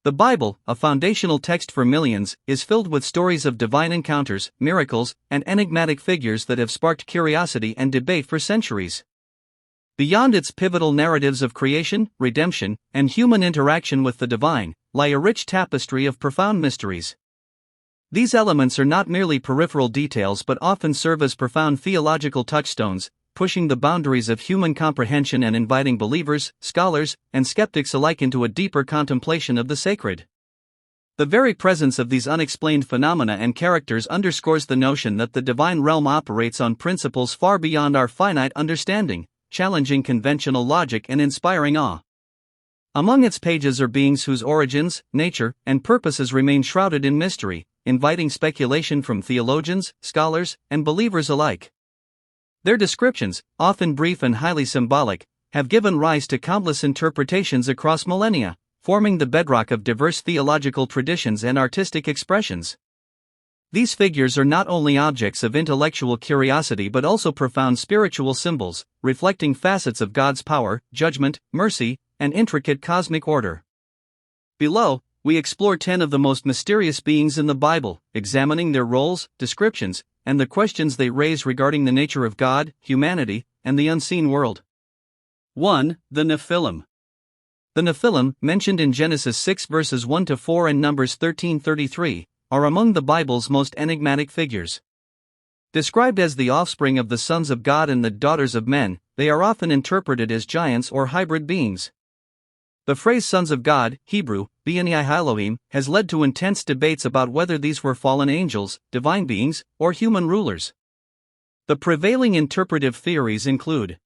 The Bible, a foundational text for millions, is filled with stories of divine encounters, miracles, and enigmatic figures that have sparked curiosity and debate for centuries. Beyond its pivotal narratives of creation, redemption, and human interaction with the divine, lie a rich tapestry of profound mysteries. These elements are not merely peripheral details but often serve as profound theological touchstones, pushing the boundaries of human comprehension and inviting believers, scholars, and skeptics alike into a deeper contemplation of the sacred. The very presence of these unexplained phenomena and characters underscores the notion that the divine realm operates on principles far beyond our finite understanding, challenging conventional logic and inspiring awe. Among its pages are beings whose origins, nature, and purposes remain shrouded in mystery, inviting speculation from theologians, scholars, and believers alike. Their descriptions, often brief and highly symbolic, have given rise to countless interpretations across millennia, forming the bedrock of diverse theological traditions and artistic expressions. These figures are not only objects of intellectual curiosity but also profound spiritual symbols, reflecting facets of God's power, judgment, mercy, and intricate cosmic order. Below, we explore 10 of the most mysterious beings in the Bible, examining their roles, descriptions, and the questions they raise regarding the nature of God, humanity, and the unseen world. 1. The Nephilim. The Nephilim, mentioned in Genesis 6 verses 1-4 and Numbers 13:33, are among the Bible's most enigmatic figures. Described as the offspring of the sons of God and the daughters of men, they are often interpreted as giants or hybrid beings. The phrase sons of God, Hebrew, B'nai Elohim, has led to intense debates about whether these were fallen angels, divine beings, or human rulers. The prevailing interpretive theories include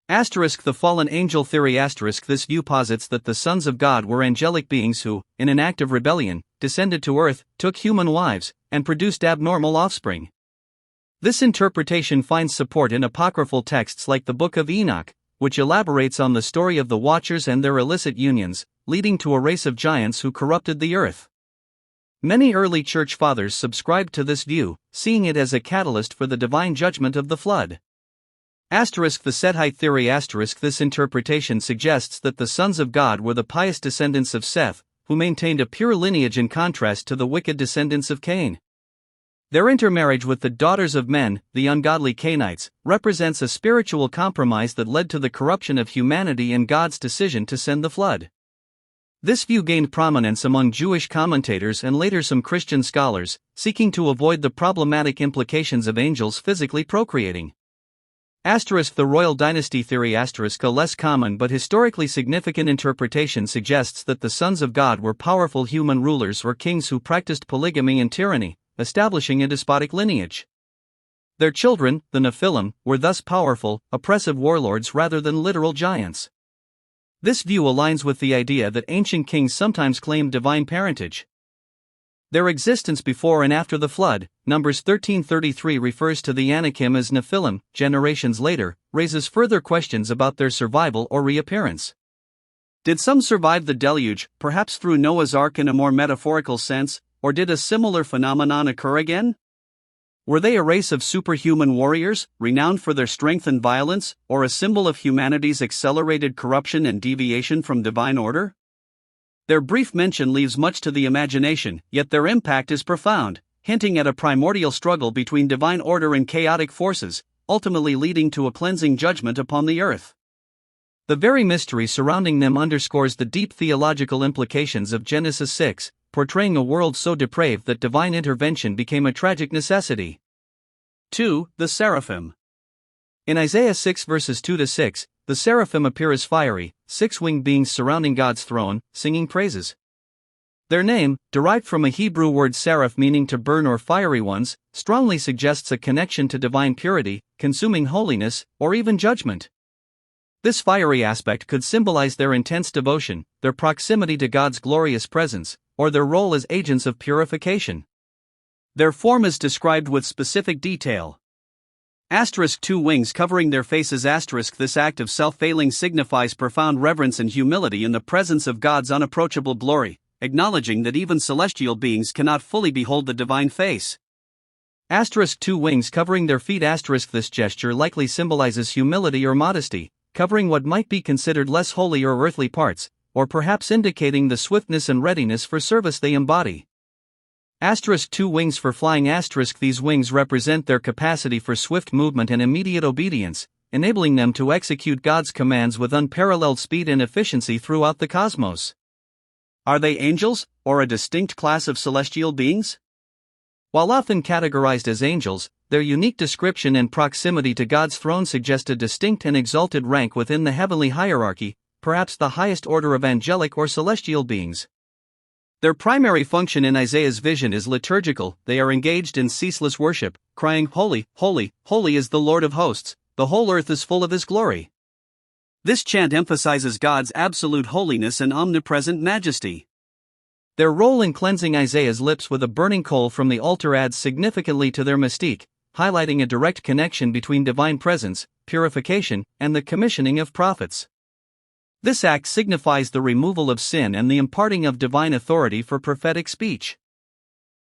the fallen angel theory. This view posits that the sons of God were angelic beings who, in an act of rebellion, descended to earth, took human wives, and produced abnormal offspring. This interpretation finds support in apocryphal texts like the Book of Enoch, which elaborates on the story of the Watchers and their illicit unions, leading to a race of giants who corrupted the earth. Many early church fathers subscribed to this view, seeing it as a catalyst for the divine judgment of the flood. The Sethite theory. This interpretation suggests that the sons of God were the pious descendants of Seth, who maintained a pure lineage in contrast to the wicked descendants of Cain. Their intermarriage with the daughters of men, the ungodly Cainites, represents a spiritual compromise that led to the corruption of humanity and God's decision to send the flood. This view gained prominence among Jewish commentators and later some Christian scholars, seeking to avoid the problematic implications of angels physically procreating. The royal dynasty theory. A less common but historically significant interpretation suggests that the sons of God were powerful human rulers or kings who practiced polygamy and tyranny, establishing a despotic lineage. Their children, the Nephilim, were thus powerful, oppressive warlords rather than literal giants. This view aligns with the idea that ancient kings sometimes claimed divine parentage. Their existence before and after the flood, Numbers 13:33 refers to the Anakim as Nephilim, generations later, raises further questions about their survival or reappearance. Did some survive the deluge, perhaps through Noah's Ark in a more metaphorical sense, or did a similar phenomenon occur again? Were they a race of superhuman warriors, renowned for their strength and violence, or a symbol of humanity's accelerated corruption and deviation from divine order? Their brief mention leaves much to the imagination, yet their impact is profound, hinting at a primordial struggle between divine order and chaotic forces, ultimately leading to a cleansing judgment upon the earth. The very mystery surrounding them underscores the deep theological implications of Genesis 6, portraying a world so depraved that divine intervention became a tragic necessity. 2. The Seraphim. In Isaiah 6 verses 2-6, the Seraphim appear as fiery, six-winged beings surrounding God's throne, singing praises. Their name, derived from a Hebrew word seraph meaning to burn or fiery ones, strongly suggests a connection to divine purity, consuming holiness, or even judgment. This fiery aspect could symbolize their intense devotion, their proximity to God's glorious presence, or their role as agents of purification. Their form is described with specific detail. 2 wings covering their faces. This act of self-veiling signifies profound reverence and humility in the presence of God's unapproachable glory, acknowledging that even celestial beings cannot fully behold the divine face. 2 wings covering their feet. This gesture likely symbolizes humility or modesty, covering what might be considered less holy or earthly parts, or perhaps indicating the swiftness and readiness for service they embody. *2 Wings for flying. These wings represent their capacity for swift movement and immediate obedience, enabling them to execute God's commands with unparalleled speed and efficiency throughout the cosmos. Are they angels, or a distinct class of celestial beings? While often categorized as angels, their unique description and proximity to God's throne suggest a distinct and exalted rank within the heavenly hierarchy, perhaps the highest order of angelic or celestial beings. Their primary function in Isaiah's vision is liturgical. They are engaged in ceaseless worship, crying, "Holy, holy, holy is the Lord of hosts, the whole earth is full of His glory." This chant emphasizes God's absolute holiness and omnipresent majesty. Their role in cleansing Isaiah's lips with a burning coal from the altar adds significantly to their mystique, highlighting a direct connection between divine presence, purification, and the commissioning of prophets. This act signifies the removal of sin and the imparting of divine authority for prophetic speech.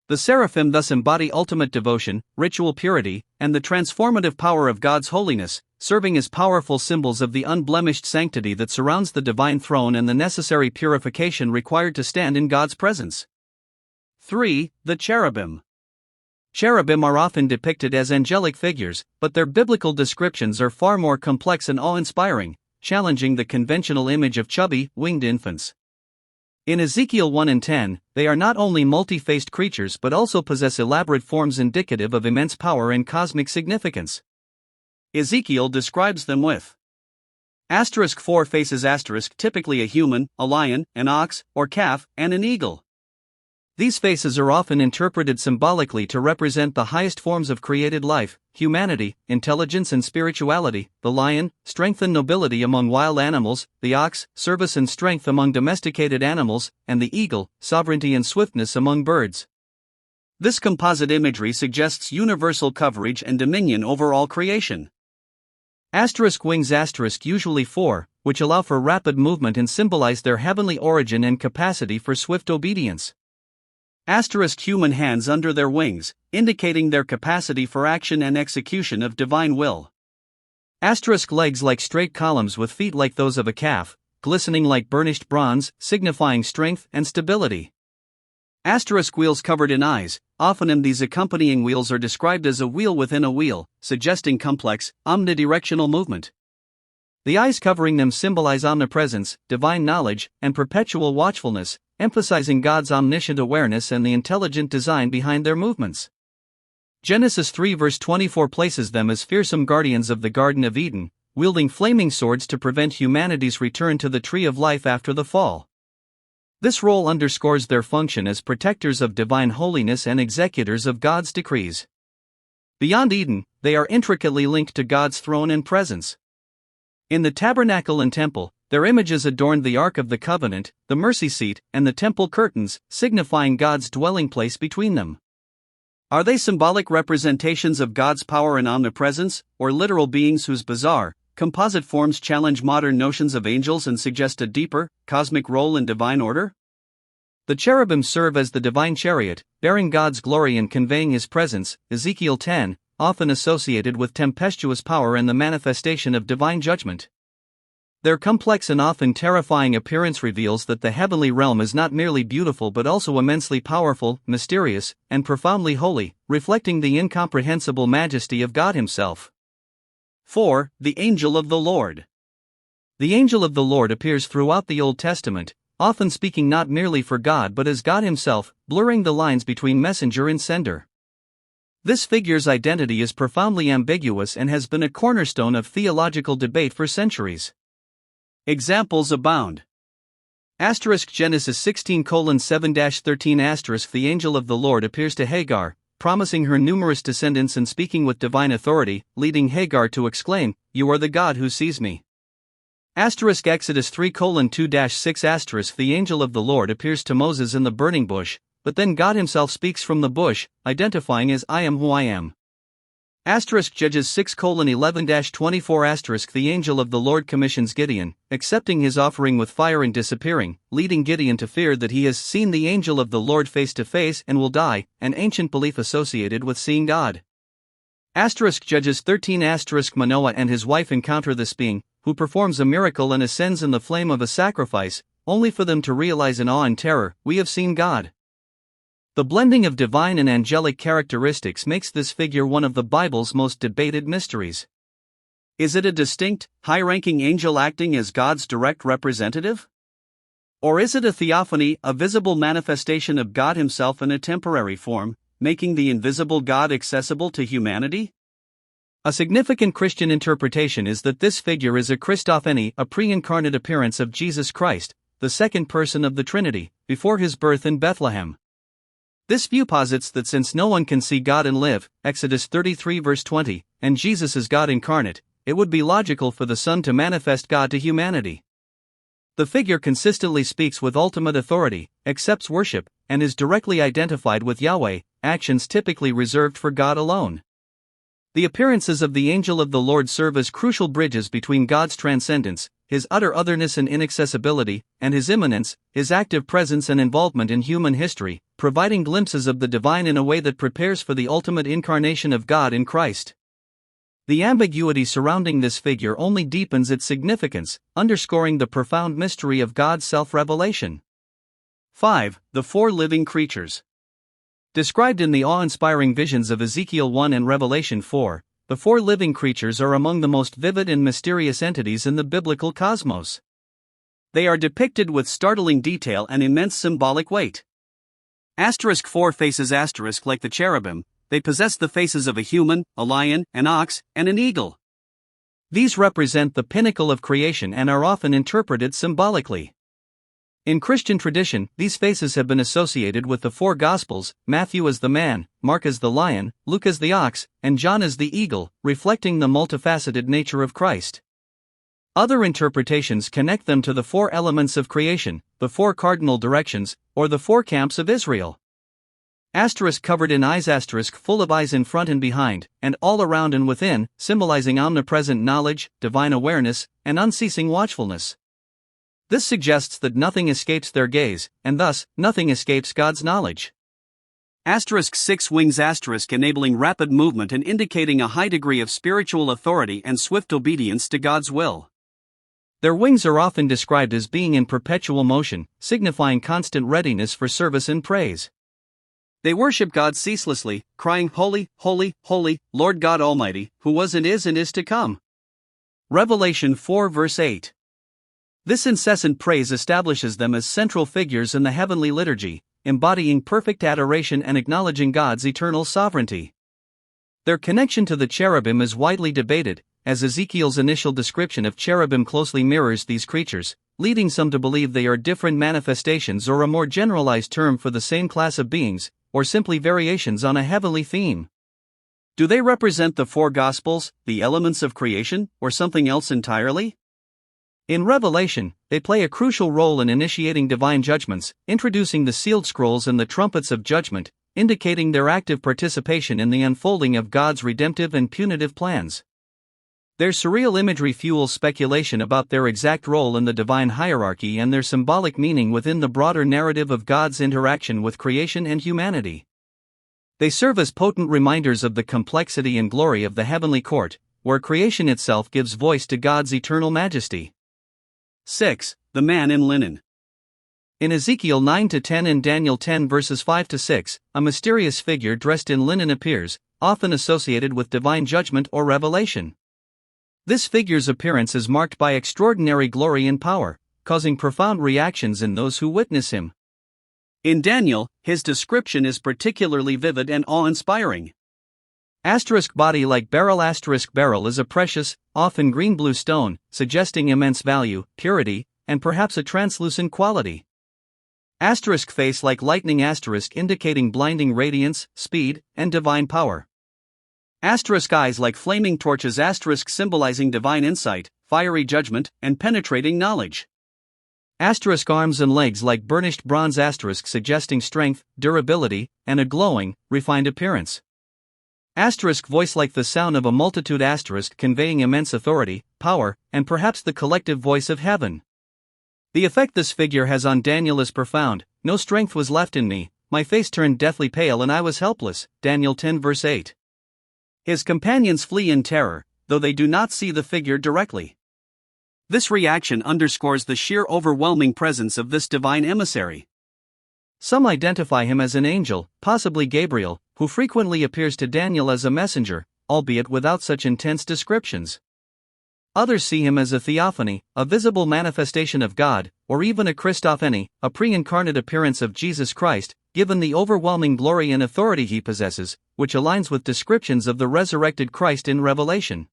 The seraphim thus embody ultimate devotion, ritual purity, and the transformative power of God's holiness, serving as powerful symbols of the unblemished sanctity that surrounds the divine throne and the necessary purification required to stand in God's presence. 3. The cherubim. Cherubim are often depicted as angelic figures, but their biblical descriptions are far more complex and awe-inspiring, challenging the conventional image of chubby, winged infants. In Ezekiel 1 and 10, they are not only multi-faced creatures but also possess elaborate forms indicative of immense power and cosmic significance. Ezekiel describes them with *4 faces *, typically a human, a lion, an ox, or calf, and an eagle. These faces are often interpreted symbolically to represent the highest forms of created life: humanity, intelligence and spirituality; the lion, strength and nobility among wild animals; the ox, service and strength among domesticated animals; and the eagle, sovereignty and swiftness among birds. This composite imagery suggests universal coverage and dominion over all creation. *Wings usually 4, which allow for rapid movement and symbolize their heavenly origin and capacity for swift obedience. Human hands under their wings, indicating their capacity for action and execution of divine will. Legs like straight columns with feet like those of a calf, glistening like burnished bronze, signifying strength and stability. Wheels covered in eyes, often in these accompanying wheels are described as a wheel within a wheel, suggesting complex, omnidirectional movement. The eyes covering them symbolize omnipresence, divine knowledge, and perpetual watchfulness, emphasizing God's omniscient awareness and the intelligent design behind their movements. Genesis 3 verse 24 places them as fearsome guardians of the Garden of Eden, wielding flaming swords to prevent humanity's return to the tree of life after the fall. This role underscores their function as protectors of divine holiness and executors of God's decrees. Beyond Eden, they are intricately linked to God's throne and presence. In the tabernacle and temple, their images adorned the Ark of the Covenant, the mercy seat, and the temple curtains, signifying God's dwelling place between them. Are they symbolic representations of God's power and omnipresence, or literal beings whose bizarre, composite forms challenge modern notions of angels and suggest a deeper, cosmic role in divine order? The cherubim serve as the divine chariot, bearing God's glory and conveying His presence, Ezekiel 10, often associated with tempestuous power and the manifestation of divine judgment. Their complex and often terrifying appearance reveals that the heavenly realm is not merely beautiful but also immensely powerful, mysterious, and profoundly holy, reflecting the incomprehensible majesty of God Himself. 4. The Angel of the Lord. The Angel of the Lord appears throughout the Old Testament, often speaking not merely for God but as God Himself, blurring the lines between messenger and sender. This figure's identity is profoundly ambiguous and has been a cornerstone of theological debate for centuries. Examples abound. Genesis 16:7-13 The angel of the Lord appears to Hagar, promising her numerous descendants and speaking with divine authority, leading Hagar to exclaim, "You are the God who sees me." Exodus 3:2-6 The angel of the Lord appears to Moses in the burning bush, but then God Himself speaks from the bush, identifying as "I am who I am." Judges 6:11-24 The angel of the Lord commissions Gideon, accepting his offering with fire and disappearing, leading Gideon to fear that he has seen the angel of the Lord face to face and will die, an ancient belief associated with seeing God. Judges 13 Manoah and his wife encounter this being, who performs a miracle and ascends in the flame of a sacrifice, only for them to realize in awe and terror, "We have seen God." The blending of divine and angelic characteristics makes this figure one of the Bible's most debated mysteries. Is it a distinct, high-ranking angel acting as God's direct representative? Or is it a theophany, a visible manifestation of God Himself in a temporary form, making the invisible God accessible to humanity? A significant Christian interpretation is that this figure is a Christophany, a pre-incarnate appearance of Jesus Christ, the second person of the Trinity, before His birth in Bethlehem. This view posits that since no one can see God and live, Exodus 33 verse 20, and Jesus is God incarnate, it would be logical for the Son to manifest God to humanity. The figure consistently speaks with ultimate authority, accepts worship, and is directly identified with Yahweh, actions typically reserved for God alone. The appearances of the angel of the Lord serve as crucial bridges between God's transcendence, His utter otherness and inaccessibility, and His immanence, His active presence and involvement in human history, providing glimpses of the divine in a way that prepares for the ultimate incarnation of God in Christ. The ambiguity surrounding this figure only deepens its significance, underscoring the profound mystery of God's self-revelation. 5. The four living creatures. Described in the awe-inspiring visions of Ezekiel 1 and Revelation 4, the four living creatures are among the most vivid and mysterious entities in the biblical cosmos. They are depicted with startling detail and immense symbolic weight. 4 faces like the cherubim, they possess the faces of a human, a lion, an ox, and an eagle. These represent the pinnacle of creation and are often interpreted symbolically. In Christian tradition, these faces have been associated with the four Gospels, Matthew as the man, Mark as the lion, Luke as the ox, and John as the eagle, reflecting the multifaceted nature of Christ. Other interpretations connect them to the four elements of creation, the four cardinal directions, or the four camps of Israel. Covered in eyes, full of eyes in front and behind, and all around and within, symbolizing omnipresent knowledge, divine awareness, and unceasing watchfulness. This suggests that nothing escapes their gaze, and thus, nothing escapes God's knowledge. 6 wings enabling rapid movement and indicating a high degree of spiritual authority and swift obedience to God's will. Their wings are often described as being in perpetual motion, signifying constant readiness for service and praise. They worship God ceaselessly, crying, "Holy, holy, holy, Lord God Almighty, who was and is to come." Revelation 4 verse 8. This incessant praise establishes them as central figures in the heavenly liturgy, embodying perfect adoration and acknowledging God's eternal sovereignty. Their connection to the cherubim is widely debated, as Ezekiel's initial description of cherubim closely mirrors these creatures, leading some to believe they are different manifestations or a more generalized term for the same class of beings, or simply variations on a heavenly theme. Do they represent the four Gospels, the elements of creation, or something else entirely? In Revelation, they play a crucial role in initiating divine judgments, introducing the sealed scrolls and the trumpets of judgment, indicating their active participation in the unfolding of God's redemptive and punitive plans. Their surreal imagery fuels speculation about their exact role in the divine hierarchy and their symbolic meaning within the broader narrative of God's interaction with creation and humanity. They serve as potent reminders of the complexity and glory of the heavenly court, where creation itself gives voice to God's eternal majesty. 6. The man in linen. In Ezekiel 9-10 and Daniel 10 verses 5-6, a mysterious figure dressed in linen appears, often associated with divine judgment or revelation. This figure's appearance is marked by extraordinary glory and power, causing profound reactions in those who witness him. In Daniel, his description is particularly vivid and awe-inspiring. Body like beryl beryl is a precious, often green-blue stone, suggesting immense value, purity, and perhaps a translucent quality. Face like lightning indicating blinding radiance, speed, and divine power. Eyes like flaming torches symbolizing divine insight, fiery judgment, and penetrating knowledge. Arms and legs like burnished bronze suggesting strength, durability, and a glowing, refined appearance. Voice like the sound of a multitude conveying immense authority, power, and perhaps the collective voice of heaven. The effect this figure has on Daniel is profound. "No strength was left in me, my face turned deathly pale and I was helpless." Daniel 10 verse 8. His companions flee in terror, though they do not see the figure directly. This reaction underscores the sheer overwhelming presence of this divine emissary. Some identify him as an angel, possibly Gabriel, who frequently appears to Daniel as a messenger, albeit without such intense descriptions. Others see him as a theophany, a visible manifestation of God, or even a Christophany, a pre-incarnate appearance of Jesus Christ, given the overwhelming glory and authority he possesses, which aligns with descriptions of the resurrected Christ in Revelation.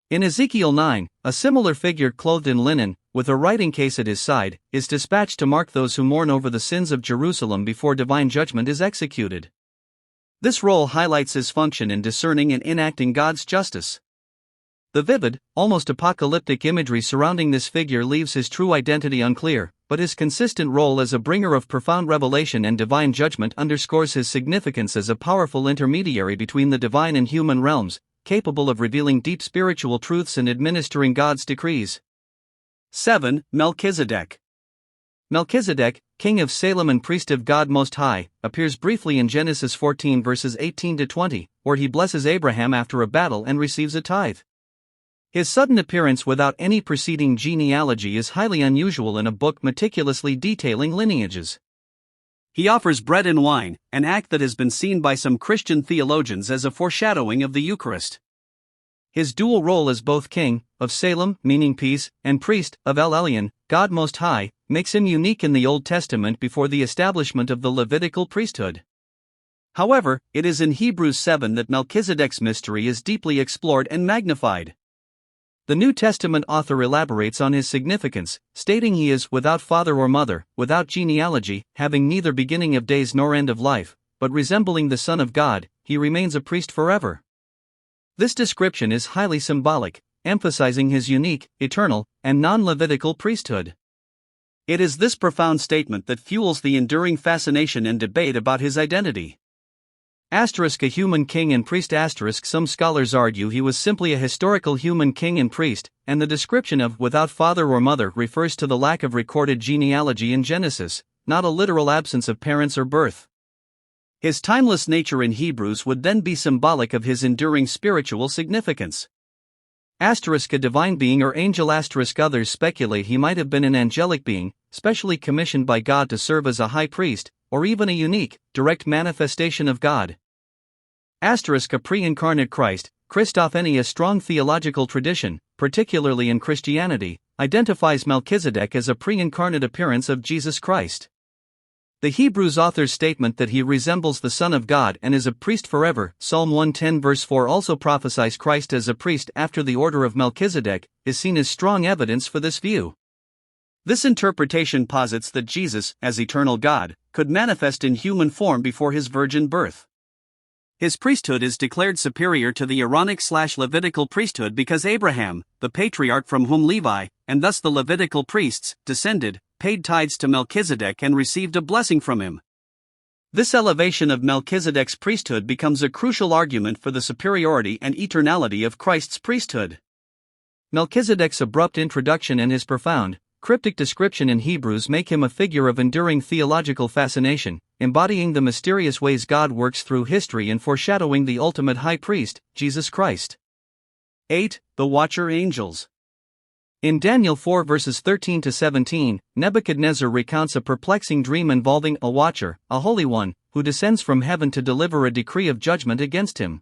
In Ezekiel 9, a similar figure clothed in linen, with a writing case at his side, is dispatched to mark those who mourn over the sins of Jerusalem before divine judgment is executed. This role highlights his function in discerning and enacting God's justice. The vivid, almost apocalyptic imagery surrounding this figure leaves his true identity unclear, but his consistent role as a bringer of profound revelation and divine judgment underscores his significance as a powerful intermediary between the divine and human realms, capable of revealing deep spiritual truths and administering God's decrees. 7. Melchizedek. Melchizedek, king of Salem and priest of God Most High, appears briefly in Genesis 14 verses 18 to 20, where he blesses Abraham after a battle and receives a tithe. His sudden appearance without any preceding genealogy is highly unusual in a book meticulously detailing lineages. He offers bread and wine, an act that has been seen by some Christian theologians as a foreshadowing of the Eucharist. His dual role as both king, of Salem, meaning peace, and priest, of El Elyon, God Most High, makes him unique in the Old Testament before the establishment of the Levitical priesthood. However, it is in Hebrews 7 that Melchizedek's mystery is deeply explored and magnified. The New Testament author elaborates on his significance, stating he is without father or mother, without genealogy, having neither beginning of days nor end of life, but resembling the Son of God, he remains a priest forever. This description is highly symbolic, emphasizing his unique, eternal, and non-Levitical priesthood. It is this profound statement that fuels the enduring fascination and debate about his identity. A human king and priest. Some scholars argue he was simply a historical human king and priest, and the description of without father or mother refers to the lack of recorded genealogy in Genesis, not a literal absence of parents or birth. His timeless nature in Hebrews would then be symbolic of his enduring spiritual significance. A divine being or angel. Others speculate he might have been an angelic being, specially commissioned by God to serve as a high priest, or even a unique, direct manifestation of God. A pre-incarnate Christ. Christophany. A strong theological tradition, particularly in Christianity, identifies Melchizedek as a pre-incarnate appearance of Jesus Christ. The Hebrews author's statement that he resembles the Son of God and is a priest forever, Psalm 110 verse 4 also prophesies Christ as a priest after the order of Melchizedek, is seen as strong evidence for this view. This interpretation posits that Jesus, as eternal God, could manifest in human form before his virgin birth. His priesthood is declared superior to the Aaronic/Levitical priesthood because Abraham, the patriarch from whom Levi, and thus the Levitical priests, descended, paid tithes to Melchizedek and received a blessing from him. This elevation of Melchizedek's priesthood becomes a crucial argument for the superiority and eternality of Christ's priesthood. Melchizedek's abrupt introduction and his profound, cryptic description in Hebrews make him a figure of enduring theological fascination, embodying the mysterious ways God works through history and foreshadowing the ultimate high priest, Jesus Christ. 8. The Watcher Angels. In Daniel 4 verses 13 to 17, Nebuchadnezzar recounts a perplexing dream involving a watcher, a holy one, who descends from heaven to deliver a decree of judgment against him.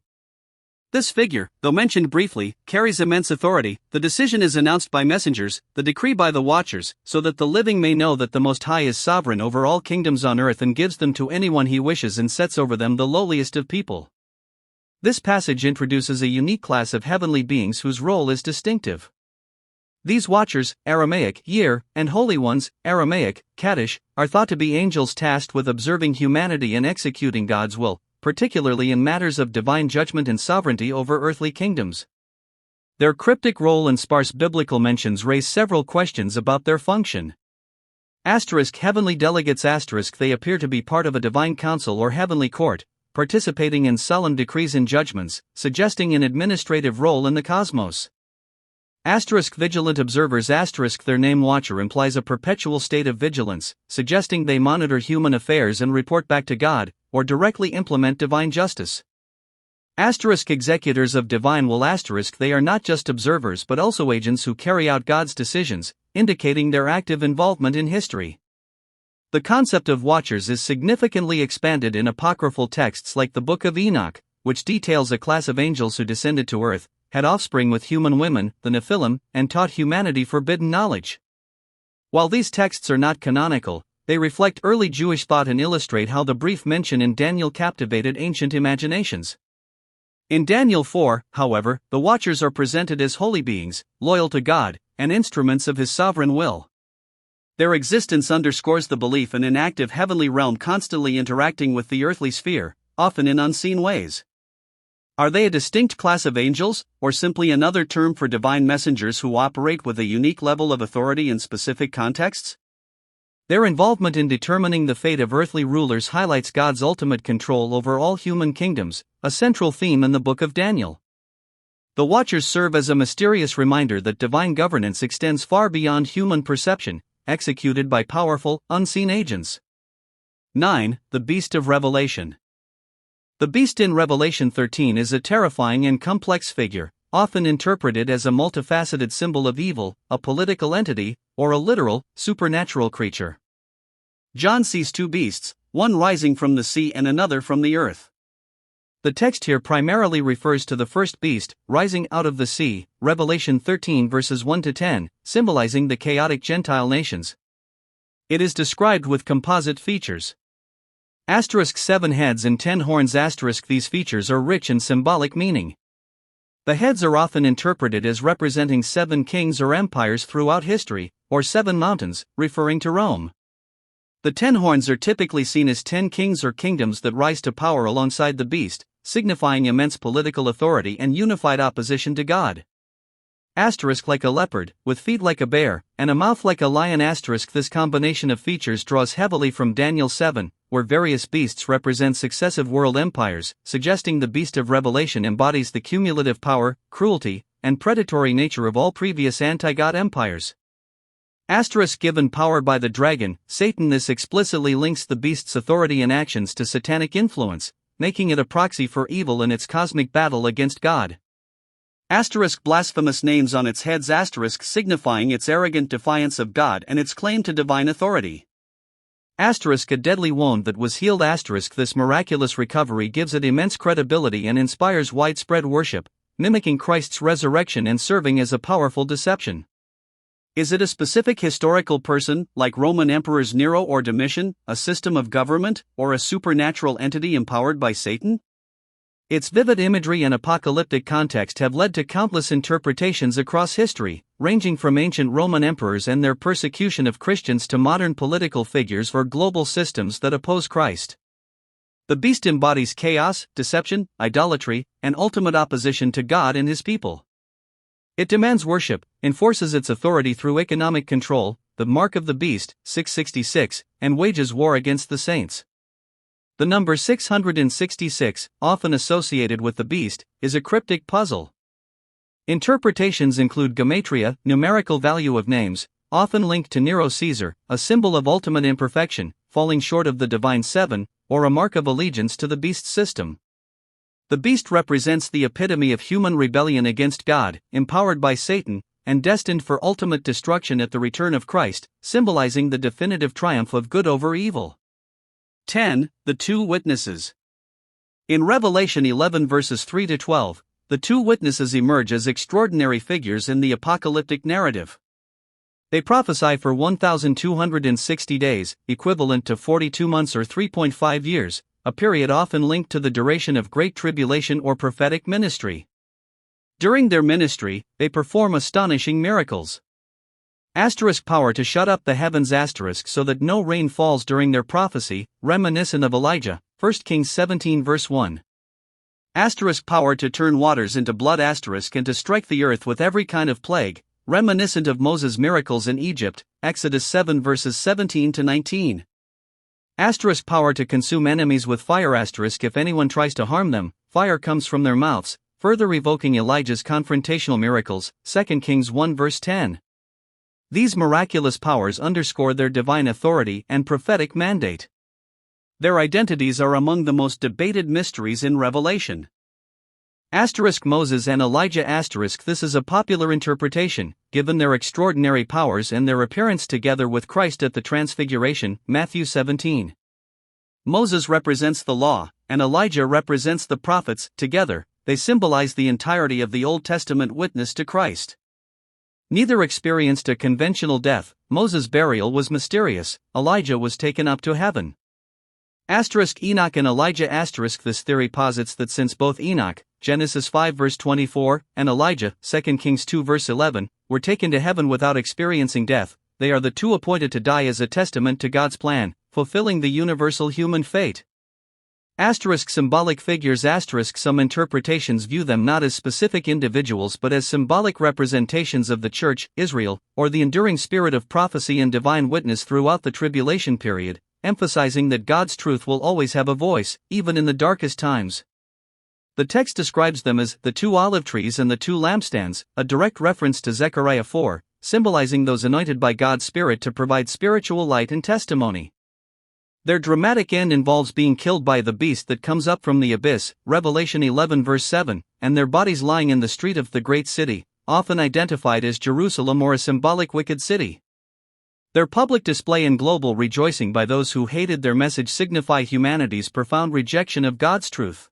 This figure, though mentioned briefly, carries immense authority. The decision is announced by messengers, the decree by the watchers, so that the living may know that the Most High is sovereign over all kingdoms on earth and gives them to anyone he wishes and sets over them the lowliest of people. This passage introduces a unique class of heavenly beings whose role is distinctive. These watchers, Aramaic, Yir, and holy ones, Aramaic, Kaddish, are thought to be angels tasked with observing humanity and executing God's will, particularly in matters of divine judgment and sovereignty over earthly kingdoms. Their cryptic role and sparse biblical mentions raise several questions about their function. Heavenly delegates. They appear to be part of a divine council or heavenly court, participating in solemn decrees and judgments, suggesting an administrative role in the cosmos. Vigilant observers. Their name watcher implies a perpetual state of vigilance, suggesting they monitor human affairs and report back to God, or directly implement divine justice. Executors of divine will. They are not just observers but also agents who carry out God's decisions, indicating their active involvement in history. The concept of watchers is significantly expanded in apocryphal texts like the Book of Enoch, which details a class of angels who descended to earth, had offspring with human women, the Nephilim, and taught humanity forbidden knowledge. While these texts are not canonical, they reflect early Jewish thought and illustrate how the brief mention in Daniel captivated ancient imaginations. In Daniel 4, however, the watchers are presented as holy beings, loyal to God, and instruments of His sovereign will. Their existence underscores the belief in an active heavenly realm constantly interacting with the earthly sphere, often in unseen ways. Are they a distinct class of angels, or simply another term for divine messengers who operate with a unique level of authority in specific contexts? Their involvement in determining the fate of earthly rulers highlights God's ultimate control over all human kingdoms, a central theme in the Book of Daniel. The Watchers serve as a mysterious reminder that divine governance extends far beyond human perception, executed by powerful, unseen agents. 9. The Beast of Revelation. The beast in Revelation 13 is a terrifying and complex figure, often interpreted as a multifaceted symbol of evil, a political entity, or a literal, supernatural creature. John sees two beasts, one rising from the sea and another from the earth. The text here primarily refers to the first beast, rising out of the sea, Revelation 13 verses 1-10, symbolizing the chaotic Gentile nations. It is described with composite features. 7 heads and 10 horns. These features are rich in symbolic meaning. The heads are often interpreted as representing 7 kings or empires throughout history, or 7 mountains, referring to Rome. The 10 horns are typically seen as 10 kings or kingdoms that rise to power alongside the beast, signifying immense political authority and unified opposition to God. Like a leopard, with feet like a bear, and a mouth like a lion. This combination of features draws heavily from Daniel 7, where various beasts represent successive world empires, suggesting the beast of Revelation embodies the cumulative power, cruelty, and predatory nature of all previous anti-God empires. Given power by the dragon, Satan. This explicitly links the beast's authority and actions to satanic influence, making it a proxy for evil in its cosmic battle against God. Blasphemous names on its heads. Signifying its arrogant defiance of God and its claim to divine authority. A deadly wound that was healed. This miraculous recovery gives it immense credibility and inspires widespread worship, mimicking Christ's resurrection and serving as a powerful deception. Is it a specific historical person, like Roman emperors Nero or Domitian, a system of government, or a supernatural entity empowered by Satan? Its vivid imagery and apocalyptic context have led to countless interpretations across history, ranging from ancient Roman emperors and their persecution of Christians to modern political figures or global systems that oppose Christ. The beast embodies chaos, deception, idolatry, and ultimate opposition to God and His people. It demands worship, enforces its authority through economic control, the mark of the beast, 666, and wages war against the saints. The number 666, often associated with the beast, is a cryptic puzzle. Interpretations include gematria, numerical value of names, often linked to Nero Caesar, a symbol of ultimate imperfection, falling short of the divine 7, or a mark of allegiance to the beast's system. The beast represents the epitome of human rebellion against God, empowered by Satan, and destined for ultimate destruction at the return of Christ, symbolizing the definitive triumph of good over evil. 10. The Two Witnesses. In Revelation 11 verses 3-12, the two witnesses emerge as extraordinary figures in the apocalyptic narrative. They prophesy for 1,260 days, equivalent to 42 months or 3.5 years, a period often linked to the duration of Great Tribulation or prophetic ministry. During their ministry, they perform astonishing miracles. Power to shut up the heavens so that no rain falls during their prophecy, reminiscent of Elijah, 1 Kings 17 verse 1. Power to turn waters into blood and to strike the earth with every kind of plague, reminiscent of Moses' miracles in Egypt, Exodus 7 verses 17-19. Power to consume enemies with fire if anyone tries to harm them, fire comes from their mouths, further evoking Elijah's confrontational miracles, 2 Kings 1 verse 10. These miraculous powers underscore their divine authority and prophetic mandate. Their identities are among the most debated mysteries in Revelation. Moses and Elijah. This is a popular interpretation, given their extraordinary powers and their appearance together with Christ at the Transfiguration, Matthew 17. Moses represents the law, and Elijah represents the prophets. Together, they symbolize the entirety of the Old Testament witness to Christ. Neither experienced a conventional death. Moses' burial was mysterious, Elijah was taken up to heaven. Enoch and Elijah. This theory posits that since both Enoch, Genesis 5 verse 24, and Elijah, 2 Kings 2 verse 11, were taken to heaven without experiencing death, they are the two appointed to die as a testament to God's plan, fulfilling the universal human fate. Symbolic figures. Some interpretations view them not as specific individuals but as symbolic representations of the Church, Israel, or the enduring spirit of prophecy and divine witness throughout the tribulation period, emphasizing that God's truth will always have a voice, even in the darkest times. The text describes them as the two olive trees and the two lampstands, a direct reference to Zechariah 4, symbolizing those anointed by God's Spirit to provide spiritual light and testimony. Their dramatic end involves being killed by the beast that comes up from the abyss, Revelation 11 verse 7, and their bodies lying in the street of the great city, often identified as Jerusalem or a symbolic wicked city. Their public display and global rejoicing by those who hated their message signify humanity's profound rejection of God's truth.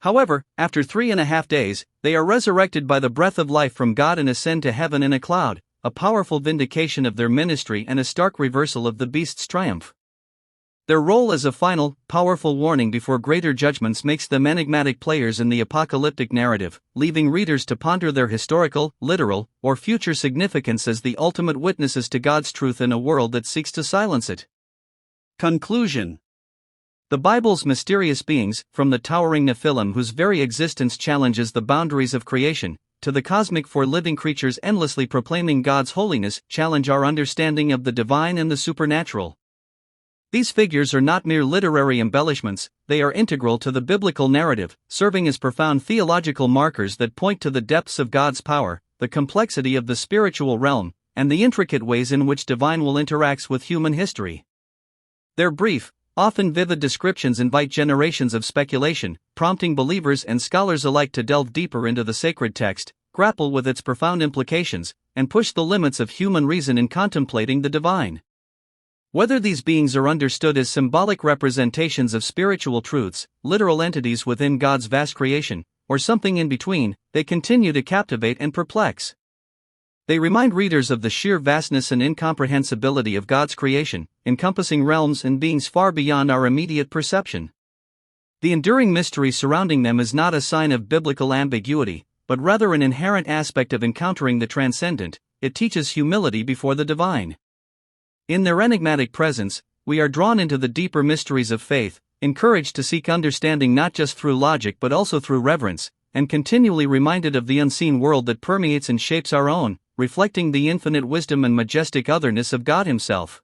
However, after 3.5 days, they are resurrected by the breath of life from God and ascend to heaven in a cloud, a powerful vindication of their ministry and a stark reversal of the beast's triumph. Their role as a final, powerful warning before greater judgments makes them enigmatic players in the apocalyptic narrative, leaving readers to ponder their historical, literal, or future significance as the ultimate witnesses to God's truth in a world that seeks to silence it. Conclusion. The Bible's mysterious beings, from the towering Nephilim whose very existence challenges the boundaries of creation, to the cosmic four living creatures endlessly proclaiming God's holiness, challenge our understanding of the divine and the supernatural. These figures are not mere literary embellishments, they are integral to the biblical narrative, serving as profound theological markers that point to the depths of God's power, the complexity of the spiritual realm, and the intricate ways in which divine will interacts with human history. Their brief, often vivid descriptions invite generations of speculation, prompting believers and scholars alike to delve deeper into the sacred text, grapple with its profound implications, and push the limits of human reason in contemplating the divine. Whether these beings are understood as symbolic representations of spiritual truths, literal entities within God's vast creation, or something in between, they continue to captivate and perplex. They remind readers of the sheer vastness and incomprehensibility of God's creation, encompassing realms and beings far beyond our immediate perception. The enduring mystery surrounding them is not a sign of biblical ambiguity, but rather an inherent aspect of encountering the transcendent. It teaches humility before the divine. In their enigmatic presence, we are drawn into the deeper mysteries of faith, encouraged to seek understanding not just through logic but also through reverence, and continually reminded of the unseen world that permeates and shapes our own, reflecting the infinite wisdom and majestic otherness of God Himself.